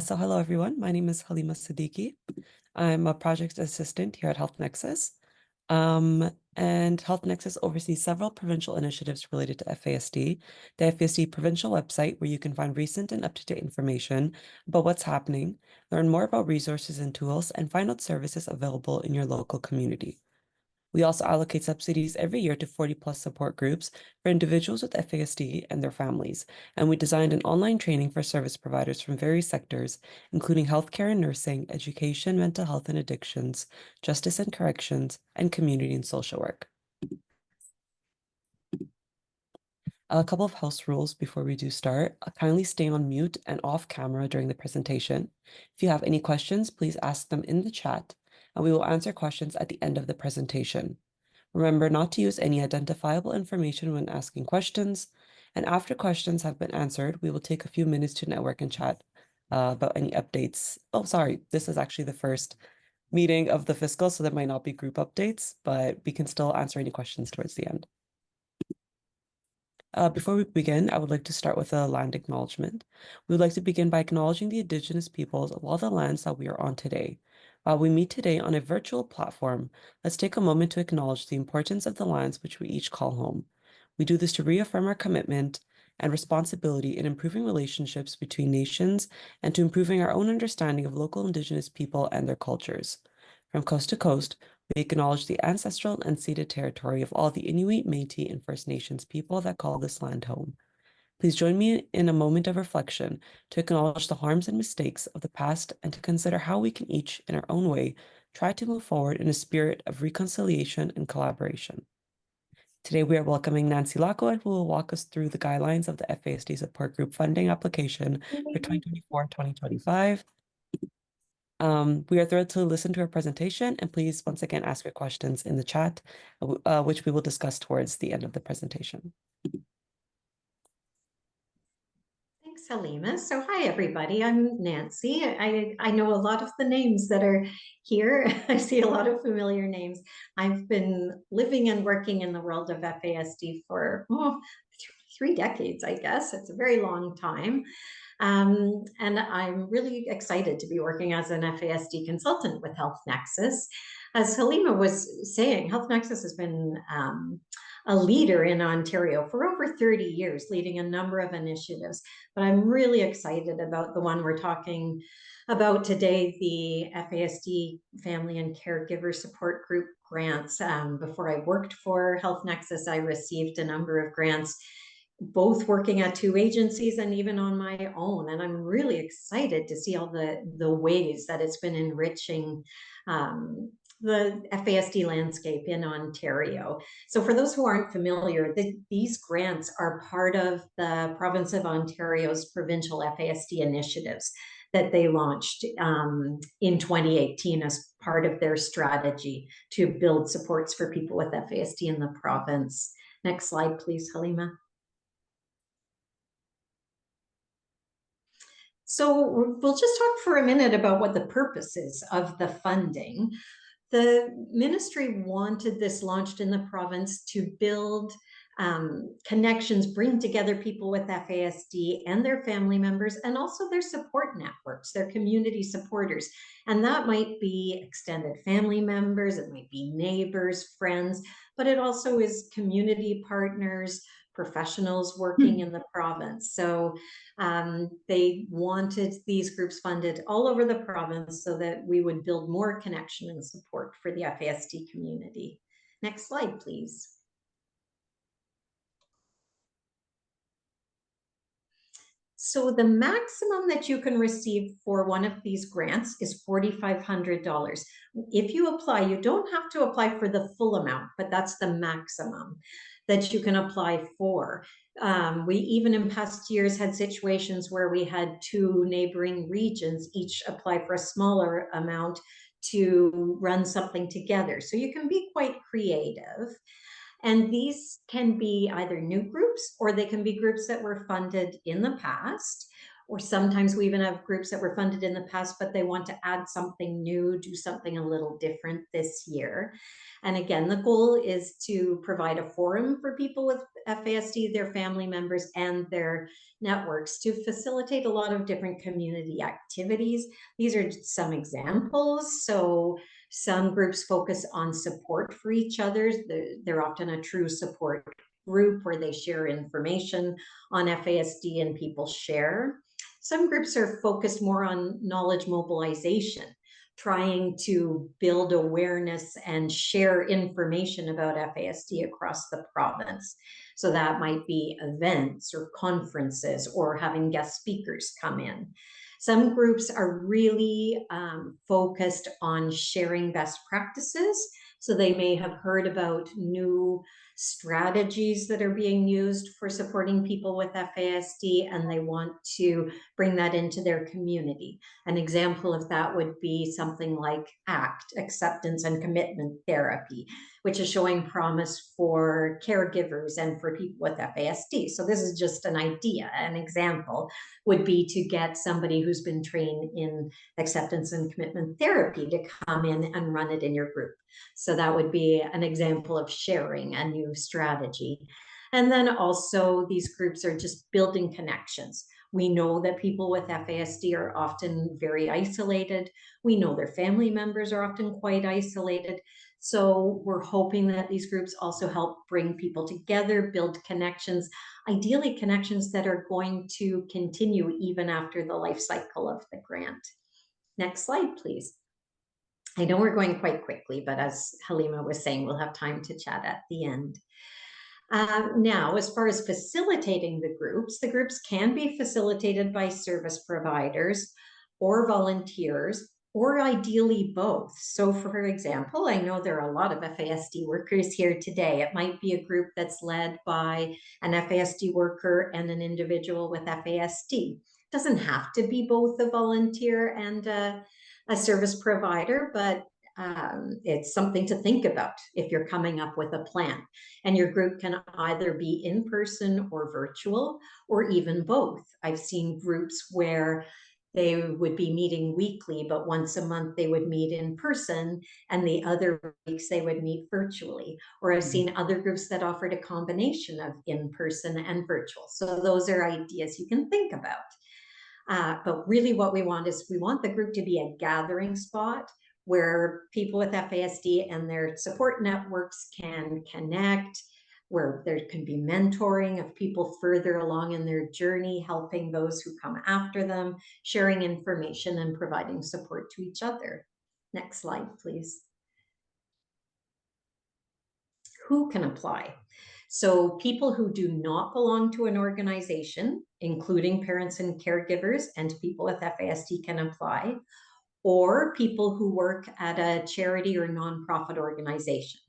Hello everyone. My name is Halima Siddiqui. I'm a project assistant here at Health Nexus. And Health Nexus oversees several provincial initiatives related to FASD. The FASD provincial website where you can find recent and up-to-date information about what's happening, learn more about resources and tools, and find out services available in your local community. We also allocate subsidies every year to 40+ support groups for individuals with FASD and their families. And we designed an online training for service providers from various sectors, including healthcare and nursing, education, mental health and addictions, justice and corrections, and community and social work. A couple of house rules before we do start. Kindly stay on mute and off camera during the presentation. If you have any questions, please ask them in the chat, and we will answer questions at the end of the presentation. Remember not to use any identifiable information when asking questions, and after questions have been answered, we will take a few minutes to network and chat about any updates. Oh, sorry, this is actually the first meeting of the fiscal, so there might not be group updates, but we can still answer any questions towards the end. Before we begin, I would like to start with a land acknowledgement. We would like to begin by acknowledging the Indigenous peoples of all the lands that we are on today. While we meet today on a virtual platform, let's take a moment to acknowledge the importance of the lands which we each call home. We do this to reaffirm our commitment and responsibility in improving relationships between nations and to improving our own understanding of local Indigenous people and their cultures. From coast to coast, we acknowledge the ancestral and unceded territory of all the Inuit, Métis, and First Nations people that call this land home. Please join me in a moment of reflection to acknowledge the harms and mistakes of the past and to consider how we can each, in our own way, try to move forward in a spirit of reconciliation and collaboration. Today, we are welcoming Nancy Lockwood, who will walk us through the guidelines of the FASD Support Group funding application for 2024-2025. We are thrilled to listen to her presentation, and please once again ask your questions in the chat, which we will discuss towards the end of the presentation. Thanks, Halima. So hi, everybody. I'm Nancy. I know a lot of the names that are here. I see a lot of familiar names. I've been living and working in the world of FASD for 3 decades, I guess. It's a very long time. And I'm really excited to be working as an FASD consultant with Health Nexus. As Halima was saying, Health Nexus has been a leader in Ontario for over 30 years, leading a number of initiatives. But I'm really excited about the one we're talking about today, the FASD Family and Caregiver Support Group grants. Before I worked for Health Nexus, I received a number of grants, both working at 2 agencies and even on my own. And I'm really excited to see all the ways that it's been enriching the FASD landscape in Ontario. So for those who aren't familiar, these grants are part of the province of Ontario's provincial FASD initiatives that they launched in 2018 as part of their strategy to build supports for people with FASD in the province. Next slide, please, Halima. So we'll just talk for a minute about what the purpose is of the funding. The ministry wanted this launched in the province to build connections, bring together people with FASD and their family members, and also their support networks, their community supporters. And that might be extended family members, it might be neighbors, friends, but it also is community partners, professionals working in the province. So they wanted these groups funded all over the province so that we would build more connection and support for the FASD community. Next slide, please. So the maximum that you can receive for one of these grants is $4,500. If you apply, you don't have to apply for the full amount, but that's the maximum that you can apply for. We even in past years had situations where we had 2 neighboring regions each apply for a smaller amount to run something together. So you can be quite creative. And these can be either new groups or they can be groups that were funded in the past, or sometimes we even have groups that were funded in the past, but they want to add something new, do something a little different this year. And again, the goal is to provide a forum for people with FASD, their family members, and their networks to facilitate a lot of different community activities. These are some examples. So some groups focus on support for each other. They're often a true support group where they share information on FASD and people share. Some groups are focused more on knowledge mobilization, trying to build awareness and share information about FASD across the province. So that might be events or conferences or having guest speakers come in. Some groups are really focused on sharing best practices. So they may have heard about new strategies that are being used for supporting people with FASD, and they want to bring that into their community. An example of that would be something like ACT, Acceptance and Commitment Therapy, which is showing promise for caregivers and for people with FASD. So this is just an idea. An example would be to get somebody who's been trained in acceptance and commitment therapy to come in and run it in your group. So that would be an example of sharing a new strategy. And then also these groups are just building connections. We know that people with FASD are often very isolated. We know their family members are often quite isolated. So we're hoping that these groups also help bring people together, build connections, ideally connections that are going to continue even after the life cycle of the grant. Next slide, please. I know we're going quite quickly, but as Halima was saying, we'll have time to chat at the end. Now, as far as facilitating the groups can be facilitated by service providers or volunteers, or ideally both. So for example, I know there are a lot of FASD workers here today. It might be a group that's led by an FASD worker and an individual with FASD. It doesn't have to be both a volunteer and a service provider, but it's something to think about if you're coming up with a plan. And your group can either be in person or virtual, or even both. I've seen groups where they would be meeting weekly, but once a month they would meet in person, and the other weeks they would meet virtually. Or I've seen other groups that offered a combination of in-person and virtual. So those are ideas you can think about. But really what we want is we want the group to be a gathering spot where people with FASD and their support networks can connect, where there can be mentoring of people further along in their journey, helping those who come after them, sharing information and providing support to each other. Next slide, please. Who can apply? So people who do not belong to an organization, including parents and caregivers and people with FASD can apply, or people who work at a charity or nonprofit organization.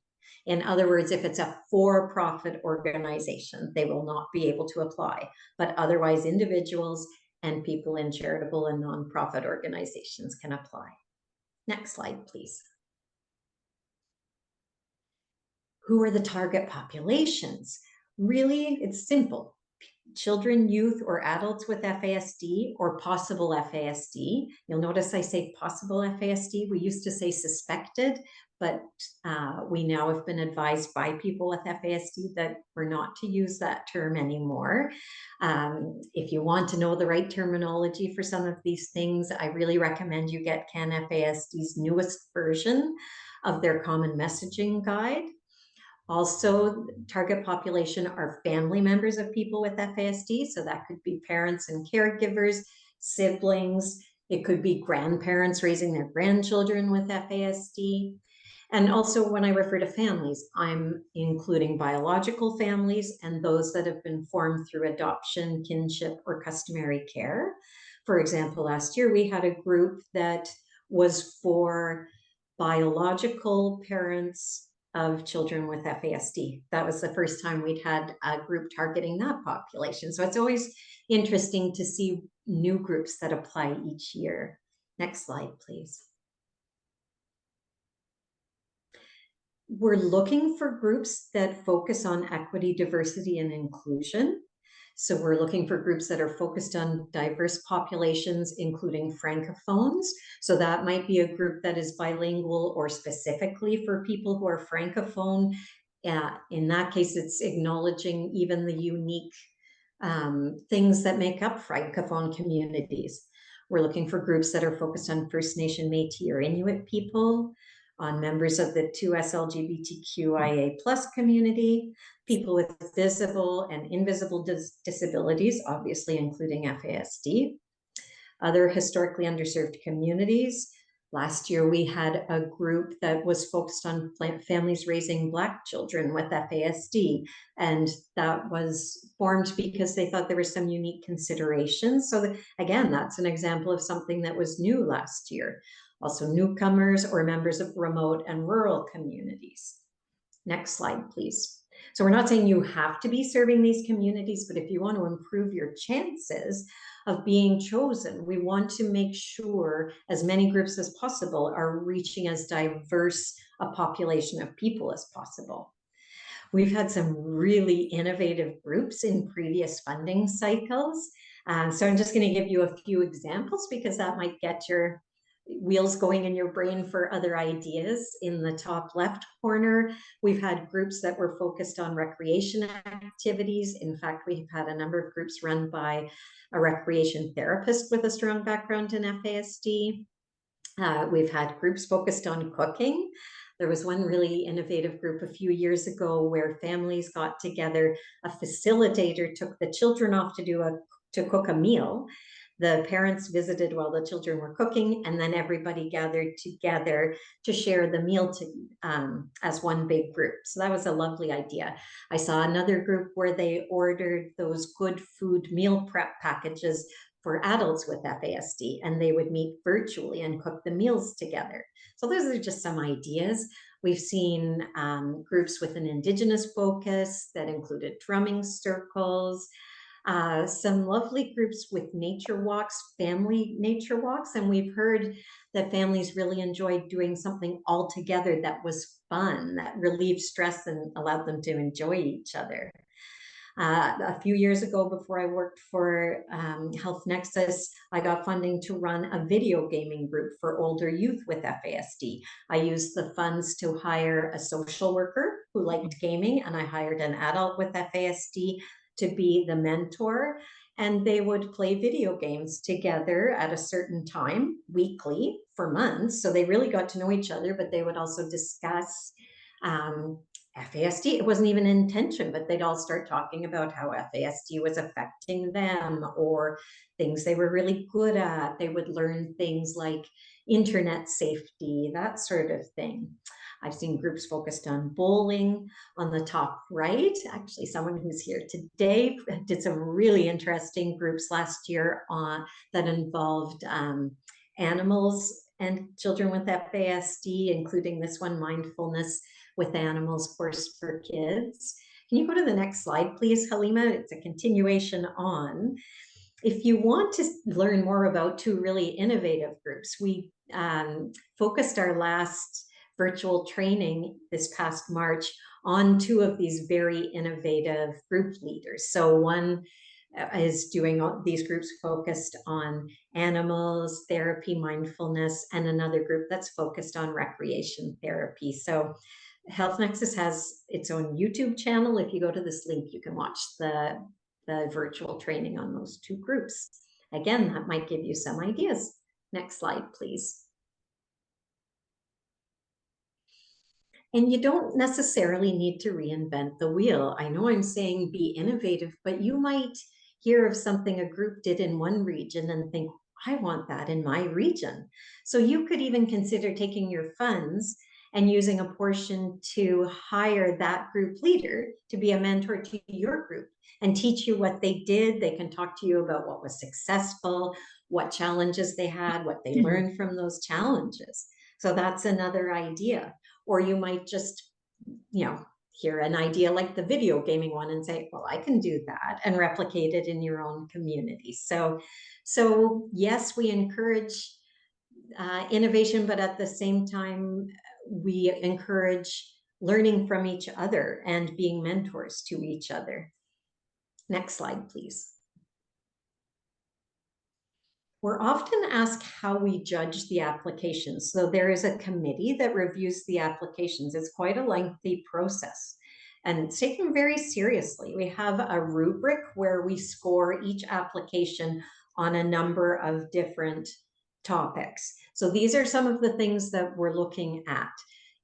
In other words, if it's a for-profit organization, they will not be able to apply, but otherwise individuals and people in charitable and nonprofit organizations can apply. Next slide, please. Who are the target populations? Really, it's simple. Children, youth, or adults with FASD or possible FASD. You'll notice I say possible FASD. We used to say suspected, but we now have been advised by people with FASD that we're not to use that term anymore. If you want to know the right terminology for some of these things, I really recommend you get CanFASD's newest version of their common messaging guide. Also, target population are family members of people with FASD. So that could be parents and caregivers, siblings. It could be grandparents raising their grandchildren with FASD. And also when I refer to families, I'm including biological families and those that have been formed through adoption, kinship, or customary care. For example, last year we had a group that was for biological parents of children with FASD. That was the first time we'd had a group targeting that population. So it's always interesting to see new groups that apply each year. Next slide, please. We're looking for groups that focus on equity, diversity, and inclusion. So we're looking for groups that are focused on diverse populations, including francophones. So that might be a group that is bilingual or specifically for people who are francophone. In that case, it's acknowledging even the unique things that make up francophone communities. We're looking for groups that are focused on First Nation, Métis, or Inuit people, on members of the 2S LGBTQIA plus community, people with visible and invisible disabilities, obviously including FASD, other historically underserved communities. Last year, we had a group that was focused on families raising Black children with FASD, and that was formed because they thought there were some unique considerations. So again, that's an example of something that was new last year. Also newcomers or members of remote and rural communities. Next slide, please. So we're not saying you have to be serving these communities, but if you want to improve your chances of being chosen, we want to make sure as many groups as possible are reaching as diverse a population of people as possible. We've had some really innovative groups in previous funding cycles. So I'm just going to give you a few examples because that might get your wheels going in your brain for other ideas. In the top left corner, we've had groups that were focused on recreation activities. In fact, we've had a number of groups run by a recreation therapist with a strong background in FASD. We've had groups focused on cooking. There was one really innovative group a few years ago where families got together. A facilitator took the children off to cook a meal. The parents visited while the children were cooking, and then everybody gathered together to share the meal as one big group. So that was a lovely idea. I saw another group where they ordered those good food meal prep packages for adults with FASD, and they would meet virtually and cook the meals together. So those are just some ideas. We've seen groups with an Indigenous focus that included drumming circles, some lovely groups with nature walks, family nature walks, and we've heard that families really enjoyed doing something all together that was fun, that relieved stress and allowed them to enjoy each other. A few years ago, before I worked for Health Nexus, I got funding to run a video gaming group for older youth with FASD. I used the funds to hire a social worker who liked gaming, and I hired an adult with FASD to be the mentor. And they would play video games together at a certain time, weekly, for months. So they really got to know each other, but they would also discuss FASD. It wasn't even intention, but they'd all start talking about how FASD was affecting them or things they were really good at. They would learn things like internet safety, that sort of thing. I've seen groups focused on bowling. On the top right, actually someone who's here today did some really interesting groups last year that involved animals and children with FASD, including this one, mindfulness with animals course for kids. Can you go to the next slide, please, Halima? It's a continuation on. If you want to learn more about two really innovative groups, we focused our last virtual training this past March on two of these very innovative group leaders. So one is doing these groups focused on animals, therapy, mindfulness, and another group that's focused on recreation therapy. So Health Nexus has its own YouTube channel. If you go to this link, you can watch the virtual training on those two groups. Again, that might give you some ideas. Next slide, please. And you don't necessarily need to reinvent the wheel. I know I'm saying be innovative, but you might hear of something a group did in one region and think, I want that in my region. So you could even consider taking your funds and using a portion to hire that group leader to be a mentor to your group and teach you what they did. They can talk to you about what was successful, what challenges they had, what they learned from those challenges. So that's another idea. Or you might just, hear an idea like the video gaming one and say, well, I can do that, and replicate it in your own community. So yes, we encourage innovation, but at the same time, we encourage learning from each other and being mentors to each other. Next slide, please. We're often asked how we judge the applications. So there is a committee that reviews the applications. It's quite a lengthy process and it's taken very seriously. We have a rubric where we score each application on a number of different topics. So these are some of the things that we're looking at.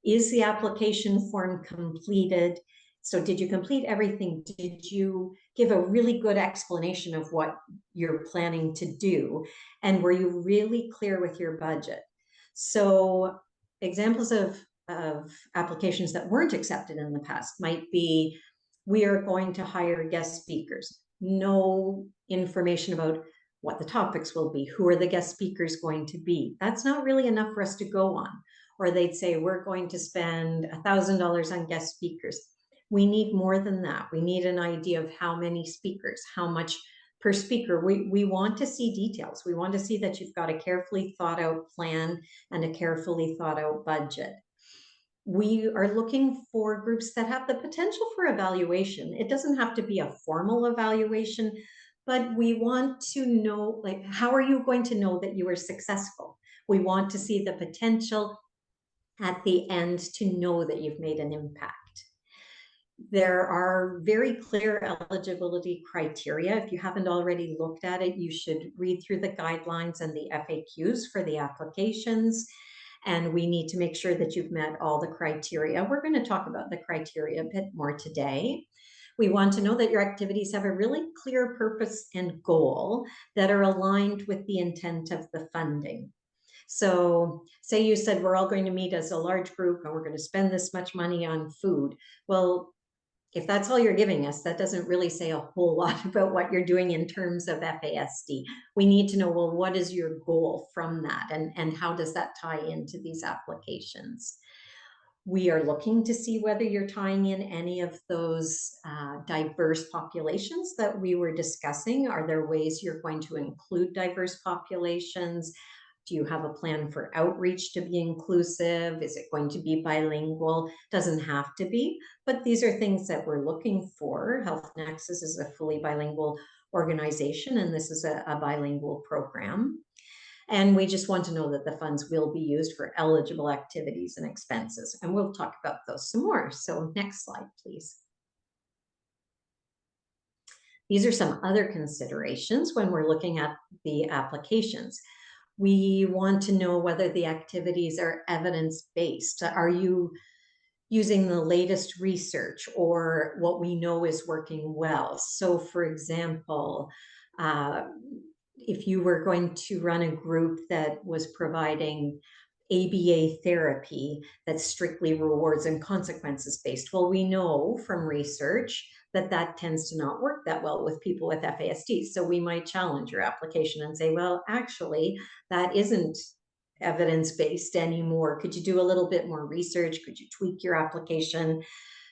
Is the application form completed? So did you complete everything? Did you give a really good explanation of what you're planning to do? And were you really clear with your budget? So examples of applications that weren't accepted in the past might be, we are going to hire guest speakers. No information about what the topics will be, who are the guest speakers going to be. That's not really enough for us to go on. Or they'd say, we're going to spend $1,000 on guest speakers. We need more than that. We need an idea of how many speakers, how much per speaker. We want to see details. We want to see that you've got a carefully thought out plan and a carefully thought out budget. We are looking for groups that have the potential for evaluation. It doesn't have to be a formal evaluation, but we want to know, like, how are you going to know that you were successful? We want to see the potential at the end to know that you've made an impact. There are very clear eligibility criteria. If you haven't already looked at it, you should read through the guidelines and the FAQs for the applications. And we need to make sure that you've met all the criteria. We're going to talk about the criteria a bit more today. We want to know that your activities have a really clear purpose and goal that are aligned with the intent of the funding. So say you said, we're all going to meet as a large group and we're going to spend this much money on food. Well, if that's all you're giving us, that doesn't really say a whole lot about what you're doing in terms of FASD. We need to know, well, what is your goal from that? And how does that tie into these applications? We are looking to see whether you're tying in any of those diverse populations that we were discussing. Are there ways you're going to include diverse populations? Do you have a plan for outreach to be inclusive? Is it going to be bilingual? Doesn't have to be, but these are things that we're looking for. Health Nexus is a fully bilingual organization, and this is a bilingual program. And we just want to know that the funds will be used for eligible activities and expenses. And we'll talk about those some more. So next slide, please. These are some other considerations when we're looking at the applications. We want to know whether the activities are evidence-based. Are you using the latest research or what we know is working well? So for example, if you were going to run a group that was providing ABA therapy that's strictly rewards and consequences based, well, we know from research that that tends to not work that well with people with FASD. So we might challenge your application and say, well, actually, that isn't evidence-based anymore. Could you do a little bit more research? Could you tweak your application?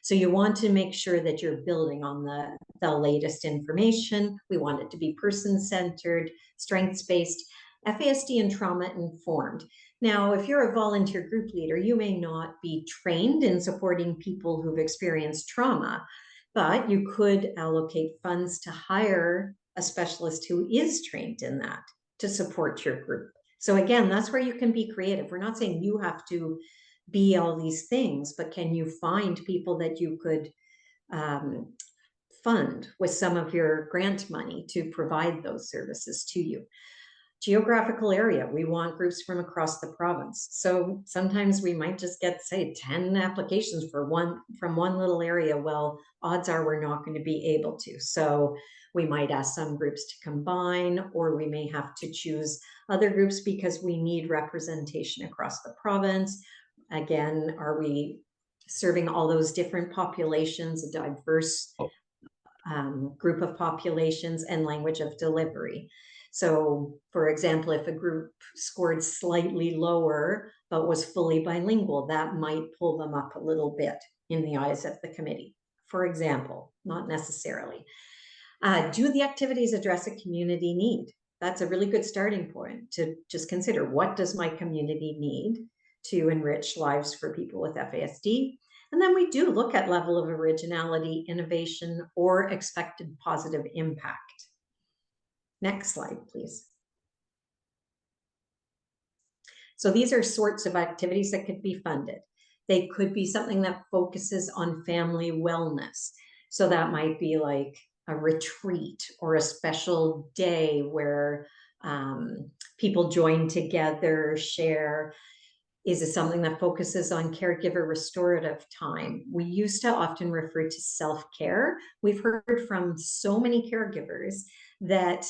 So you want to make sure that you're building on the latest information. We want it to be person-centered, strengths-based, FASD and trauma-informed. Now, if you're a volunteer group leader, you may not be trained in supporting people who've experienced trauma, but you could allocate funds to hire a specialist who is trained in that to support your group. So again, that's where you can be creative. We're not saying you have to be all these things, but can you find people that you could fund with some of your grant money to provide those services to you? Geographical area, we want groups from across the province. So sometimes we might just get, say, 10 applications for from one little area. Well, odds are we're not going to be able to. So we might ask some groups to combine, or we may have to choose other groups because we need representation across the province. Again, are we serving all those different populations, a diverse group of populations and language of delivery? So for example, if a group scored slightly lower, but was fully bilingual, that might pull them up a little bit in the eyes of the committee, for example, not necessarily. Do the activities address a community need? That's a really good starting point to just consider, what does my community need to enrich lives for people with FASD? And then we do look at level of originality, innovation, or expected positive impact. Next slide, please. So these are sorts of activities that could be funded. They could be something that focuses on family wellness. So that might be like a retreat or a special day where people join together, share. Is it something that focuses on caregiver restorative time? We used to often refer to self-care. We've heard from so many caregivers that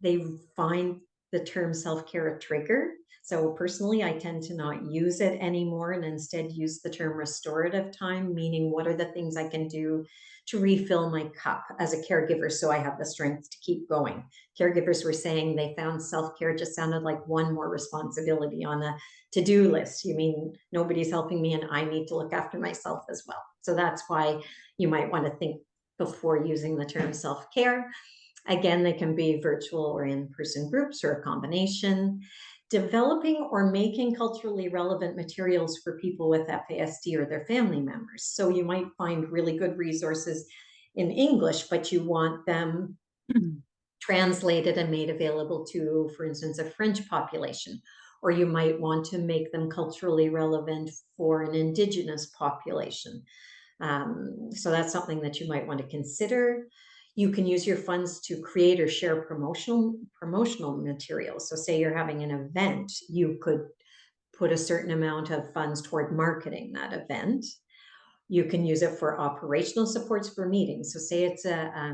they find the term self-care a trigger. So personally, I tend to not use it anymore and instead use the term restorative time, meaning what are the things I can do to refill my cup as a caregiver so I have the strength to keep going. Caregivers were saying they found self-care just sounded like one more responsibility on a to-do list. You mean nobody's helping me and I need to look after myself as well. So that's why you might want to think before using the term self-care. Again, they can be virtual or in-person groups or a combination. Developing or making culturally relevant materials for people with FASD or their family members. So you might find really good resources in English, but you want them translated and made available to, for instance, a French population, or you might want to make them culturally relevant for an Indigenous population. So that's something that you might want to consider. You can use your funds to create or share promotional materials. So say you're having an event, you could put a certain amount of funds toward marketing that event. You can use it for operational supports for meetings. So say it's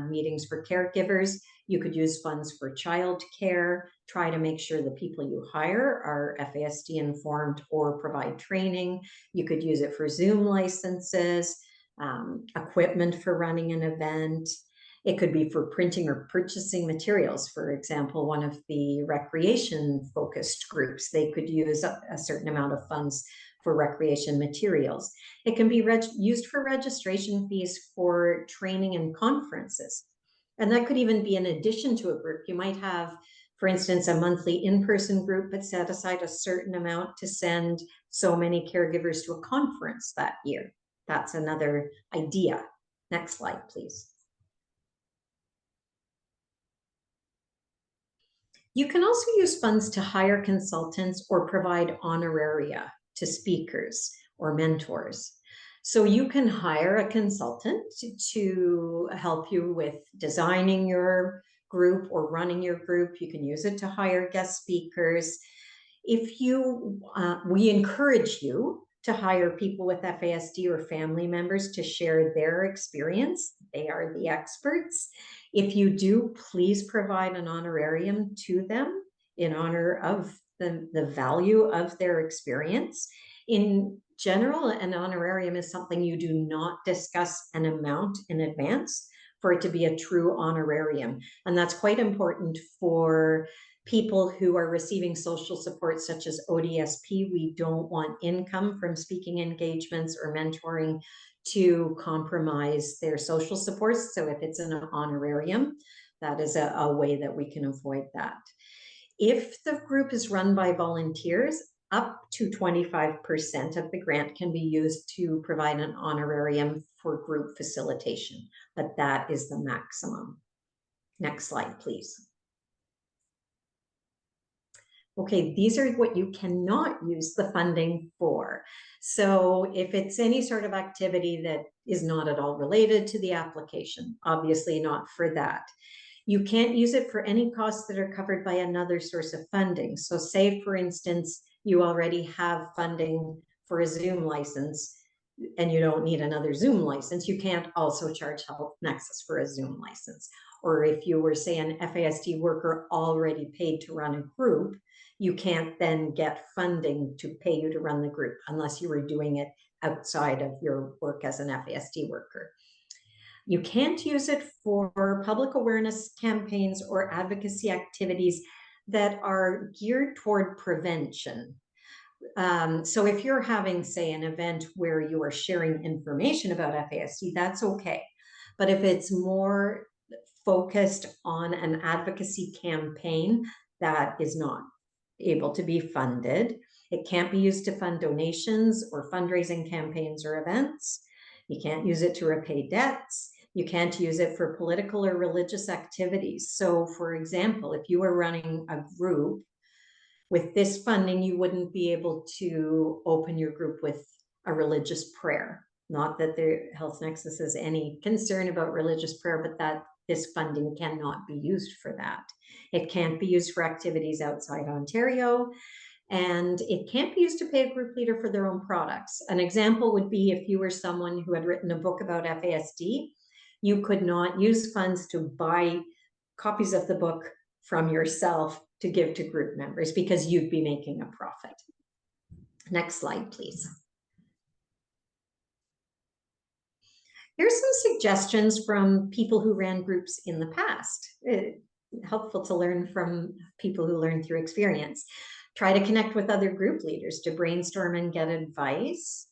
meetings for caregivers, you could use funds for childcare, try to make sure the people you hire are FASD informed or provide training. You could use it for Zoom licenses, equipment for running an event. It could be for printing or purchasing materials. For example, one of the recreation focused groups, they could use a certain amount of funds for recreation materials. It can be used for registration fees for training and conferences. And that could even be in addition to a group. You might have, for instance, a monthly in-person group, but set aside a certain amount to send so many caregivers to a conference that year. That's another idea. Next slide, please. You can also use funds to hire consultants or provide honoraria to speakers or mentors. So you can hire a consultant to help you with designing your group or running your group. You can use it to hire guest speakers. We encourage you to hire people with FASD or family members to share their experience. They are the experts. If you do, please provide an honorarium to them in honor of the value of their experience. In general, an honorarium is something you do not discuss an amount in advance for it to be a true honorarium. And that's quite important for people who are receiving social support such as ODSP. We don't want income from speaking engagements or mentoring to compromise their social supports. So if it's an honorarium, that is a way that we can avoid that. If the group is run by volunteers, up to 25% of the grant can be used to provide an honorarium for group facilitation, but that is the maximum. Next slide, please. Okay, these are what you cannot use the funding for. So if it's any sort of activity that is not at all related to the application, obviously not for that. You can't use it for any costs that are covered by another source of funding. So say, for instance, you already have funding for a Zoom license and you don't need another Zoom license, you can't also charge Health Nexus for a Zoom license. Or if you were, say, an FASD worker already paid to run a group, you can't then get funding to pay you to run the group unless you were doing it outside of your work as an FASD worker. You can't use it for public awareness campaigns or advocacy activities that are geared toward prevention. So if you're having, say, an event where you are sharing information about FASD, that's okay. But if it's more focused on an advocacy campaign, that is not able to be funded. It can't be used to fund donations or fundraising campaigns or events. You can't use it to repay debts. You can't use it for political or religious activities. So, for example, if you were running a group with this funding, you wouldn't be able to open your group with a religious prayer. Not that the Health Nexus has any concern about religious prayer, but that this funding cannot be used for that. It can't be used for activities outside Ontario, and it can't be used to pay a group leader for their own products. An example would be if you were someone who had written a book about FASD, you could not use funds to buy copies of the book from yourself to give to group members because you'd be making a profit. Next slide, please. Here's some suggestions from people who ran groups in the past. Helpful to learn from people who learn through experience. Try to connect with other group leaders to brainstorm and get advice.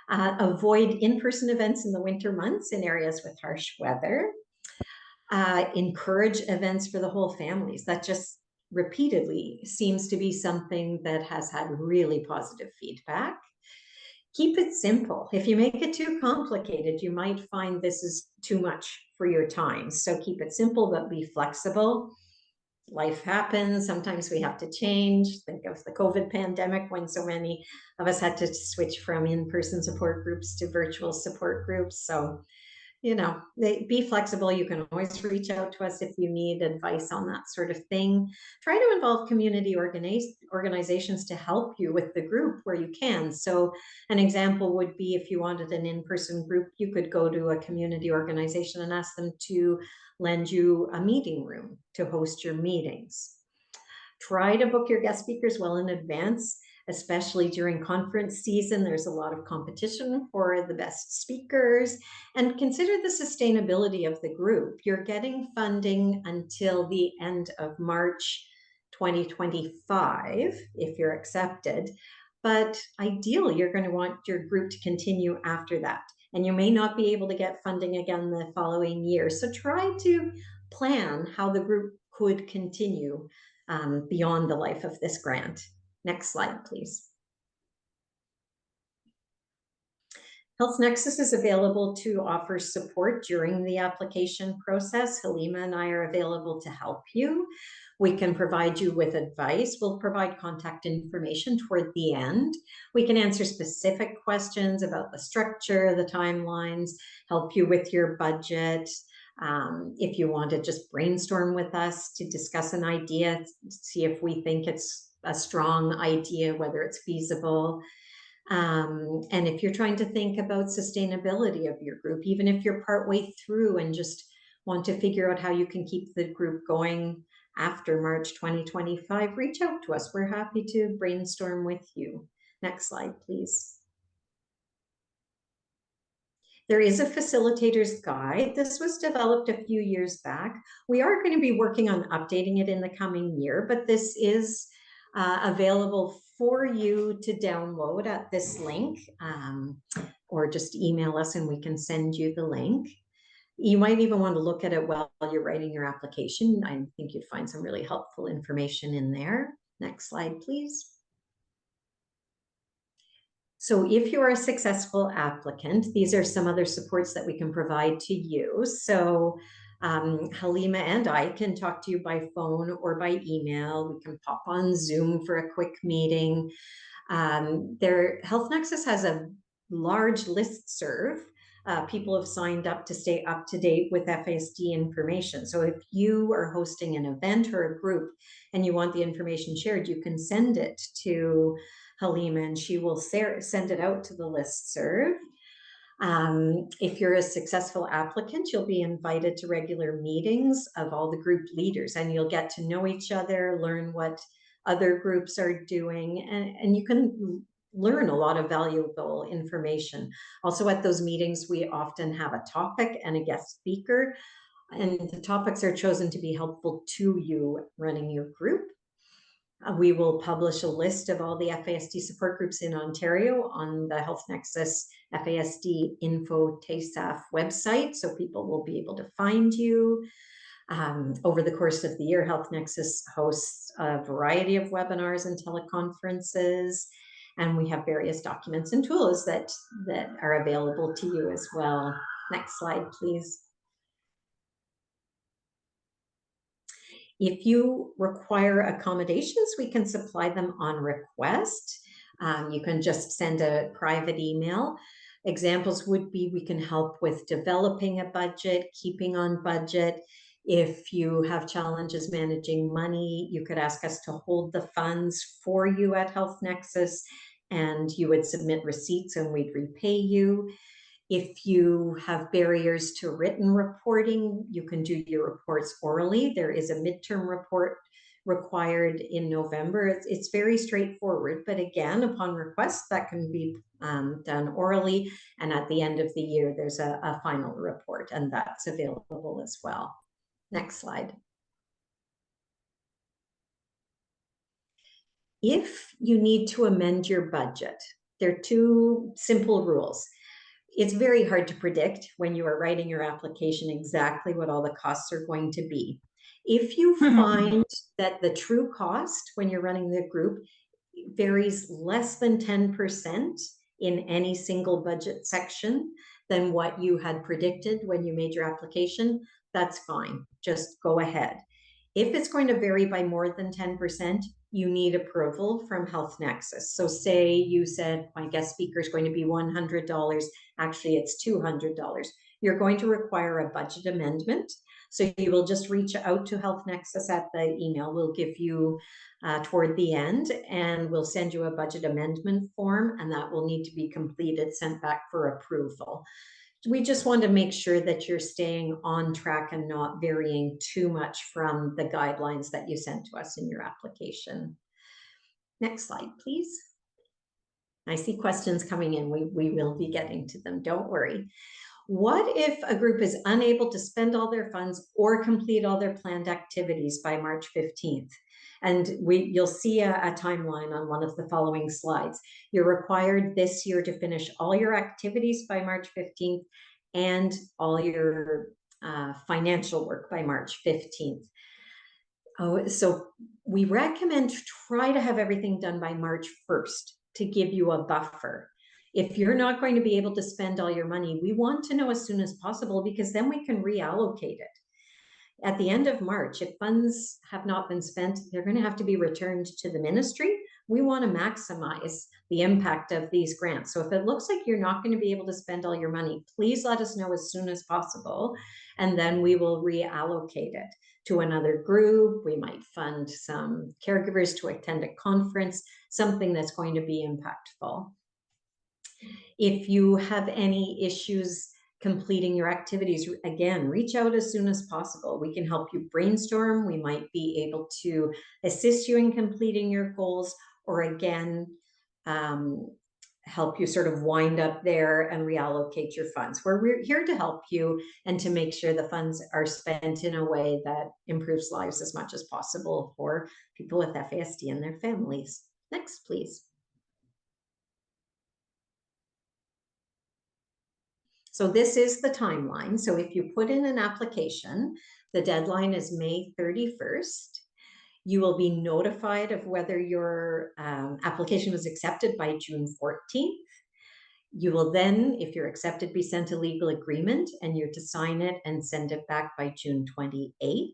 Avoid in-person events in the winter months in areas with harsh weather. Encourage events for the whole families. That just repeatedly seems to be something that has had really positive feedback. Keep it simple. If you make it too complicated, you might find this is too much for your time. So keep it simple, but be flexible. Life happens. Sometimes we have to change. Think of the COVID pandemic when so many of us had to switch from in-person support groups to virtual support groups. So, be flexible. You can always reach out to us if you need advice on that sort of thing. Try to involve community organizations to help you with the group where you can. So an example would be if you wanted an in-person group, you could go to a community organization and ask them to lend you a meeting room to host your meetings. Try to book your guest speakers well in advance, especially during conference season. There's a lot of competition for the best speakers. And consider the sustainability of the group. You're getting funding until the end of March 2025 if you're accepted. But ideally, you're going to want your group to continue after that. And you may not be able to get funding again the following year. So try to plan how the group could continue beyond the life of this grant. Next slide, please. Health Nexus is available to offer support during the application process. Halima and I are available to help you. We can provide you with advice. We'll provide contact information toward the end. We can answer specific questions about the structure, the timelines, help you with your budget. If you want to just brainstorm with us to discuss an idea, see if we think it's a strong idea, whether it's feasible. And if you're trying to think about sustainability of your group, even if you're partway through and just want to figure out how you can keep the group going after March 2025, reach out to us. We're happy to brainstorm with you. Next slide, please. There is a facilitator's guide. This was developed a few years back. We are going to be working on updating it in the coming year, but this is available for you to download at this link, or just email us and we can send you the link. You might even want to look at it while you're writing your application. I think you'd find some really helpful information in there. Next slide, please. So if you're a successful applicant, these are some other supports that we can provide to you. So Halima and I can talk to you by phone or by email. We can pop on Zoom for a quick meeting. Health Nexus has a large listserv. People have signed up to stay up to date with FASD information. So if you are hosting an event or a group and you want the information shared, you can send it to Halima and she will send it out to the listserv. If you're a successful applicant, you'll be invited to regular meetings of all the group leaders and you'll get to know each other, learn what other groups are doing, and you can learn a lot of valuable information. Also at those meetings, we often have a topic and a guest speaker, and the topics are chosen to be helpful to you running your group. We will publish a list of all the FASD support groups in Ontario on the Health Nexus FASD Info TASAF website, so people will be able to find you. Over the course of the year, Health Nexus hosts a variety of webinars and teleconferences. And we have various documents and tools that are available to you as well. Next slide, please. If you require accommodations, we can supply them on request. You can just send a private email. Examples would be we can help with developing a budget, keeping on budget. If you have challenges managing money, you could ask us to hold the funds for you at Health Nexus, and you would submit receipts and we'd repay you. If you have barriers to written reporting, you can do your reports orally. There is a midterm report required in November. It's very straightforward, but again, upon request, that can be done orally. And at the end of the year, there's a final report, and that's available as well. Next slide. If you need to amend your budget, there are two simple rules. It's very hard to predict when you are writing your application exactly what all the costs are going to be. If you find that the true cost when you're running the group varies less than 10% in any single budget section than what you had predicted when you made your application, that's fine. Just go ahead. If it's going to vary by more than 10%, you need approval from Health Nexus. So say you said, my guest speaker is going to be $100, actually it's $200. You're going to require a budget amendment. So you will just reach out to Health Nexus at the email we'll give you toward the end, and we'll send you a budget amendment form, and that will need to be completed, sent back for approval. We just want to make sure that you're staying on track and not varying too much from the guidelines that you sent to us in your application. Next slide, please. I see questions coming in. We will be getting to them, don't worry. What if a group is unable to spend all their funds or complete all their planned activities by March 15th? And you'll see a timeline on one of the following slides. You're required this year to finish all your activities by March 15th and all your financial work by March 15th. Oh, so we recommend try to have everything done by March 1st to give you a buffer. If you're not going to be able to spend all your money, we want to know as soon as possible, because then we can reallocate it. At the end of March, if funds have not been spent, they're going to have to be returned to the ministry. We want to maximize the impact of these grants. So if it looks like you're not going to be able to spend all your money, please let us know as soon as possible, and then we will reallocate it to another group. We might fund some caregivers to attend a conference, something that's going to be impactful. If you have any issues completing your activities, again, reach out as soon as possible. We can help you brainstorm. We might be able to assist you in completing your goals, or again, help you sort of wind up there and reallocate your funds. We're here to help you and to make sure the funds are spent in a way that improves lives as much as possible for people with FASD and their families. Next, please. So this is the timeline. So if you put in an application, the deadline is May 31st. You will be notified of whether your application was accepted by June 14th. You will then, if you're accepted, be sent a legal agreement, and you're to sign it and send it back by June 28th.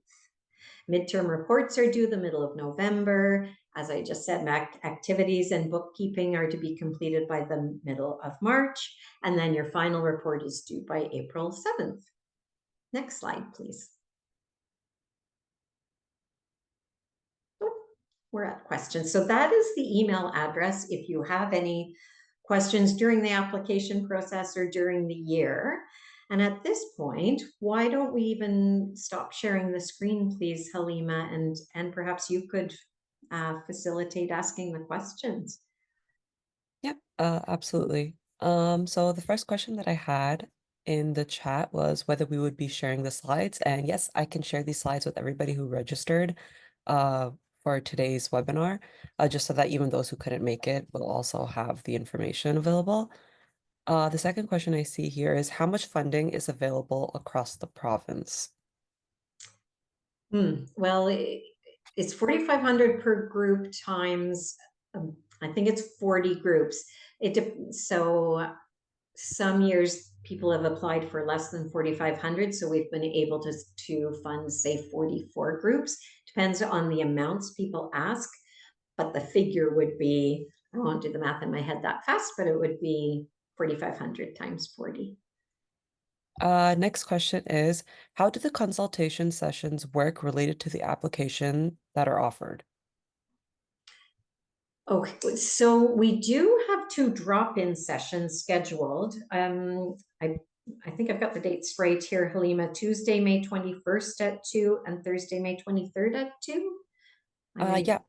Midterm reports are due the middle of November. As I just said, activities and bookkeeping are to be completed by the middle of March, and then your final report is due by April 7th. Next slide, please. We're at questions. So that is the email address if you have any questions during the application process or during the year. And at this point, why don't we even stop sharing the screen, please, Halima, and perhaps you could facilitate asking the questions. Yep, absolutely. So the first question that I had in the chat was whether we would be sharing the slides. And yes, I can share these slides with everybody who registered for today's webinar, just so that even those who couldn't make it will also have the information available. The second question I see here is how much funding is available across the province? Well, it's $4,500 per group times I think it's 40 groups. So some years people have applied for less than 4,500, so we've been able to fund, say, 44 groups. Depends on the amounts people ask, but the figure would be, I won't do the math in my head that fast, but it would be 4,500 times 40. Next question is, how do the consultation sessions work related to the application that are offered? Okay, so we do have two drop-in sessions scheduled. I think I've got the dates right here, Halima. Tuesday, May 21st at 2 and Thursday, May 23rd at 2. I Yeah, may,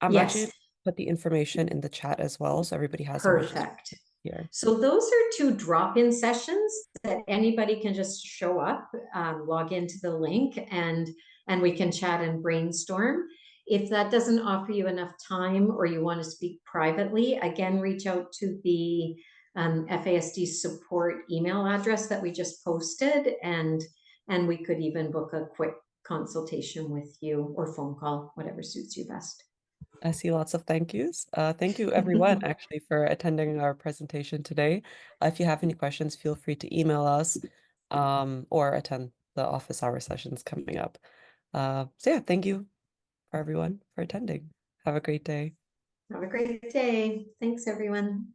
I'm yes, actually put the information in the chat as well, so everybody has a registration perfect. here. So those are two drop-in sessions that anybody can just show up, log into the link, and we can chat and brainstorm. If that doesn't offer you enough time or you want to speak privately, again, reach out to the FASD support email address that we just posted, and we could even book a quick consultation with you or phone call, whatever suits you best. I see lots of thank yous. Thank you everyone actually for attending our presentation today. If you have any questions, feel free to email us or attend the office hour sessions coming up. So yeah, thank you for everyone for attending. Have a great day. Have a great day. Thanks, everyone.